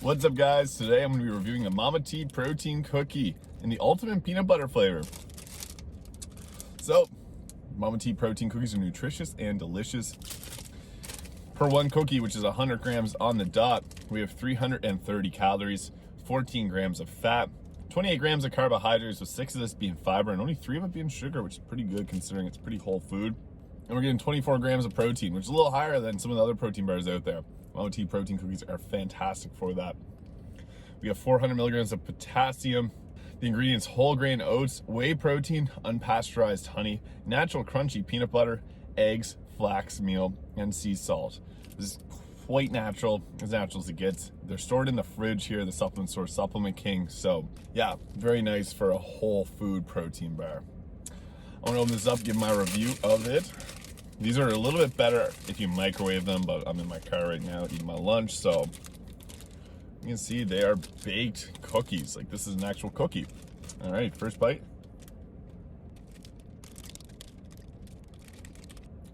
What's up, guys? Today I'm going to be reviewing a Mama T protein cookie in the ultimate peanut butter flavor. So, Mama T protein cookies are nutritious and delicious. Per one cookie, which is 100 grams on the dot, we have 330 calories, 14 grams of fat, 28 grams of carbohydrates, with 6 of this being fiber and only 3 of it being sugar, which is pretty good considering it's pretty whole food. And we're getting 24 grams of protein, which is a little higher than some of the other protein bars out there. Mama T protein cookies are fantastic for that. We have 400 milligrams of potassium. The ingredients: whole grain oats, whey protein, unpasteurized honey, natural crunchy peanut butter, eggs, flax meal, and sea salt. This is quite natural, as natural as it gets. They're stored in the fridge here, the supplement store, Supplement King. So yeah, very nice for a whole food protein bar. I want to open this up, give my review of it. These are a little bit better if you microwave them, but I'm in my car right now eating my lunch, so you can see they are baked cookies. Like, this is an actual cookie. All right, first bite.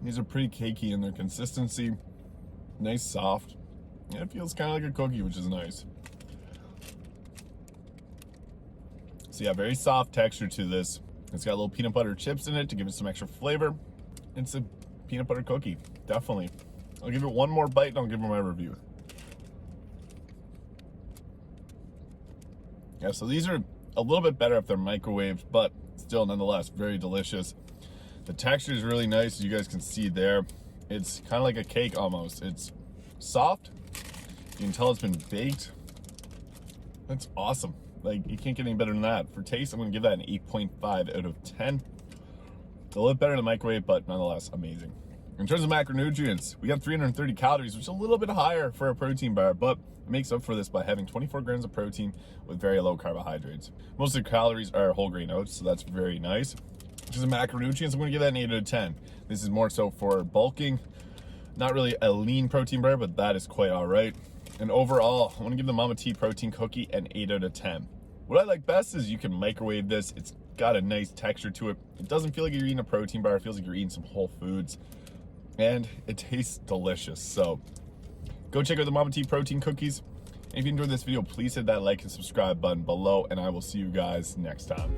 These are pretty cakey in their consistency. Nice, soft. Yeah, it feels kind of like a cookie, which is nice. So yeah, very soft texture to this. It's got little peanut butter chips in it to give it some extra flavor. It's a peanut butter cookie, definitely. I'll give it one more bite and I'll give it my review. Yeah, so these are a little bit better if they're microwaved, but still nonetheless very delicious. The texture is really nice, as you guys can see there. It's kind of like a cake almost. It's soft. You can tell it's been baked. That's awesome. Like, you can't get any better than that. For taste, I'm gonna give that an 8.5 out of 10. A little bit better than the microwave, but nonetheless amazing. In terms of macronutrients, we got 330 calories, which is a little bit higher for a protein bar, but it makes up for this by having 24 grams of protein with very low carbohydrates. Most of the calories are whole grain oats, so that's very nice. In terms of macronutrients, I'm gonna give that an 8 out of 10. This is more so for bulking. Not really a lean protein bar, but that is quite all right. And overall, I wanna give the Mama T protein cookie an 8 out of 10. What I like best is you can microwave this. It's got a nice texture to it. It doesn't feel like you're eating a protein bar. It feels like you're eating some whole foods. And it tastes delicious. So go check out the Mama T protein cookies. And if you enjoyed this video, please hit that like and subscribe button below, and I will see you guys next time.